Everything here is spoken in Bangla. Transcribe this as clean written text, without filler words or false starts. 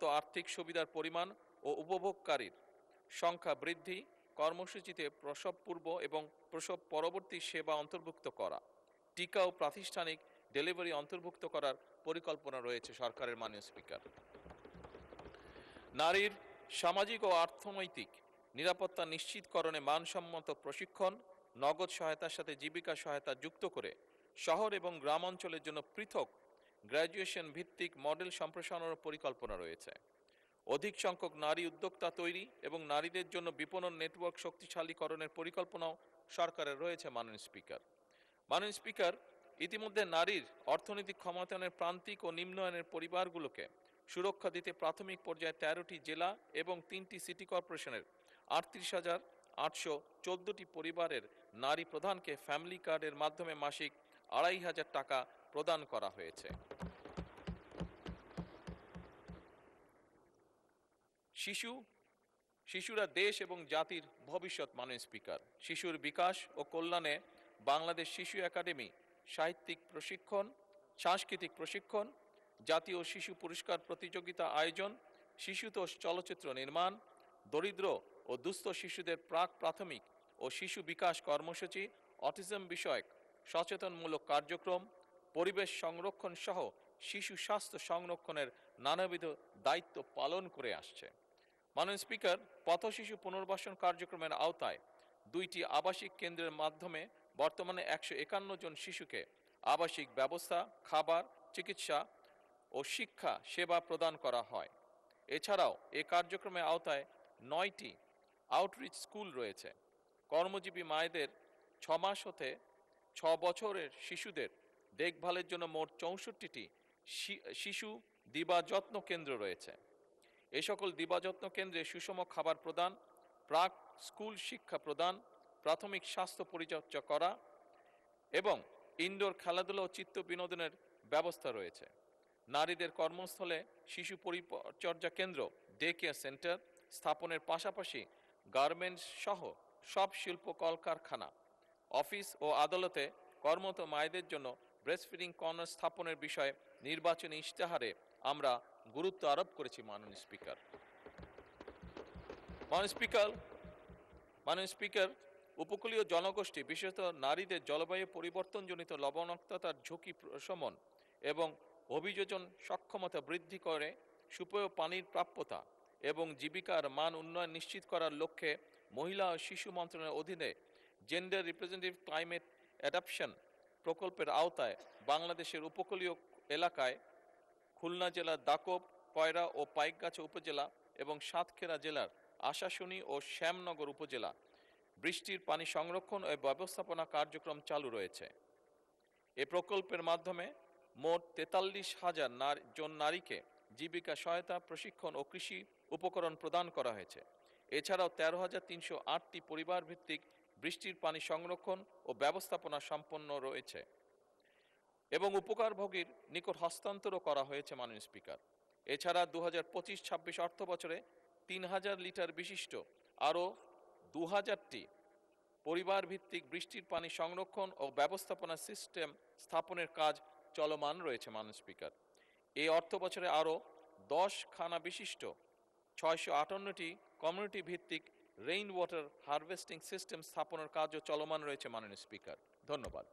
প্রাপ্ত আর্থিক সুবিধার পরিমাণ ও উপভোগকারীর সংখ্যা বৃদ্ধি, কর্মসূচিতে প্রসব পূর্ব এবং প্রসব পরবর্তী সেবা অন্তর্ভুক্ত করা, টিকা ও প্রাতিষ্ঠানিক ডেলিভারি অন্তর্ভুক্ত করার পরিকল্পনা রয়েছে সরকারের। মাননীয় স্পিকার, নারীর সামাজিক ও অর্থনৈতিক নিরাপত্তা নিশ্চিতকরণে মানসম্মত প্রশিক্ষণ, নগদ সহায়তার সাথে জীবিকা সহায়তা যুক্ত করে শহর এবং গ্রাম অঞ্চলের জন্য পৃথক গ্র্যাজুয়েশন ভিত্তিক মডেল সম্প্রসারণের পরিকল্পনা রয়েছে। অধিক সংখ্যক নারী উদ্যোক্তা তৈরি এবং নারীদের জন্য বিপণন নেটওয়ার্ক শক্তিশালীকরণের পরিকল্পনাও সরকারের রয়েছে। মাননীয় স্পিকার, ইতিমধ্যে নারীর অর্থনৈতিক ক্ষমতায়নের প্রান্তিক ও নিম্নায়নের পরিবারগুলোকে সুরক্ষা দিতে প্রাথমিক পর্যায়ে 13টি জেলা এবং 3টি সিটি কর্পোরেশনের 38,814টি পরিবারের নারী প্রধানকে ফ্যামিলি কার্ডের মাধ্যমে মাসিক 2,500 টাকা প্রদান করা হয়েছে। শিশুরা দেশ এবং জাতির ভবিষ্যৎ। মাননীয় স্পিকার, শিশুর বিকাশ ও কল্যাণে বাংলাদেশ শিশু একাডেমি সাংস্কৃতিক প্রশিক্ষণ, জাতীয় শিশু পুরস্কার প্রতিযোগিতা আয়োজন, শিশুতোষ চলচ্চিত্র নির্মাণ, দরিদ্র ও দুস্থ শিশুদের প্রাথমিক ও শিশু বিকাশ কর্মসূচি, অটিজম বিষয়ক সচেতনমূলক কার্যক্রম, পরিবেশ সংরক্ষণ সহ শিশু স্বাস্থ্য সংরক্ষণের নানাবিধ দায়িত্ব পালন করে আসছে। মাননীয় স্পিকার, পথ শিশু পুনর্বাসন কার্যক্রমের আওতায় 2টি আবাসিক কেন্দ্রের মাধ্যমে বর্তমানে 151 জন শিশুকে আবাসিক ব্যবস্থা, খাবার, চিকিৎসা ও শিক্ষা সেবা প্রদান করা হয়। এছাড়াও এই কার্যক্রমের আওতায় 9টি আউটরিচ স্কুল রয়েছে। কর্মজীবী মায়েদের 6 মাস হতে 6 বছরের শিশুদের দেখভালের জন্য মোট 64টি শিশু দিবাযত্ন কেন্দ্র রয়েছে। এই সকল দিবাযত্ন কেন্দ্রে সুষম খাবার প্রদান, প্রাক স্কুল শিক্ষা প্রদান, প্রাথমিক স্বাস্থ্য পরিচর্যা করা এবং ইনডোর খেলাধুলা ও চিত্ত বিনোদনের ব্যবস্থা রয়েছে। নারীদের কর্মস্থলে শিশু পরিচর্যা কেন্দ্র, ডে কেয়ার সেন্টার স্থাপনের পাশাপাশি গার্মেন্টস সহ সব শিল্প কলকারখানা, অফিস ও আদালতে কর্মরত মায়েদের জন্য ব্রেস্টফিডিং কর্নার স্থাপনের বিষয়ে নির্বাচনী ইশতেহারে আমরা গুরুত্ব আরোপ করেছি। মাননীয় স্পিকার, উপকূলীয় জনগোষ্ঠী বিশেষত নারীদের জলবায়ু পরিবর্তনজনিত লবণাক্ততার ঝুঁকি প্রশমন এবং অভিযোজন সক্ষমতা বৃদ্ধি করে সুপেয় পানির প্রাপ্যতা এবং জীবিকার মান উন্নয়ন নিশ্চিত করার লক্ষ্যে মহিলা ও শিশু মন্ত্রণালয়ের অধীনে জেন্ডার রিপ্রেজেন্টেটিভ ক্লাইমেট অ্যাডাপশন প্রকল্পের আওতায় বাংলাদেশের উপকূলীয় এলাকায় খুলনা জেলার দাকব, কয়রা ও পাইকগাছা উপজেলা এবং সাতক্ষীরা জেলার আশাশুনি ও শ্যামনগর উপজেলা বৃষ্টির পানি সংরক্ষণ ও ব্যবস্থাপনা কার্যক্রম চালু রয়েছে। এ প্রকল্পের মাধ্যমে মোট 43,000 জন নারীকে জীবিকা সহায়তা, প্রশিক্ষণ ও কৃষি উপকরণ প্রদান করা হয়েছে। এছাড়াও 13,308টি পরিবার ভিত্তিক বৃষ্টির পানি সংরক্ষণ ও ব্যবস্থাপনা সম্পন্ন রয়েছে এবং উপকারভোগীর নিকট হস্তান্তরও করা হয়েছে। মাননীয় স্পিকার, এছাড়া 2025-26 অর্থ বছরে 3,000 লিটার বিশিষ্ট আরও 2,000টি পরিবার ভিত্তিক বৃষ্টির পানি সংরক্ষণ ও ব্যবস্থাপনা সিস্টেম স্থাপনের কাজ চলমান রয়েছে। মাননীয় স্পিকার, এই অর্থ বছরে আরও 10 খানা বিশিষ্ট 658টি কমিউনিটি ভিত্তিক রেইন ওয়াটার হারভেস্টিং সিস্টেম স্থাপনের কাজও চলমান রয়েছে। মাননীয় স্পিকার, ধন্যবাদ।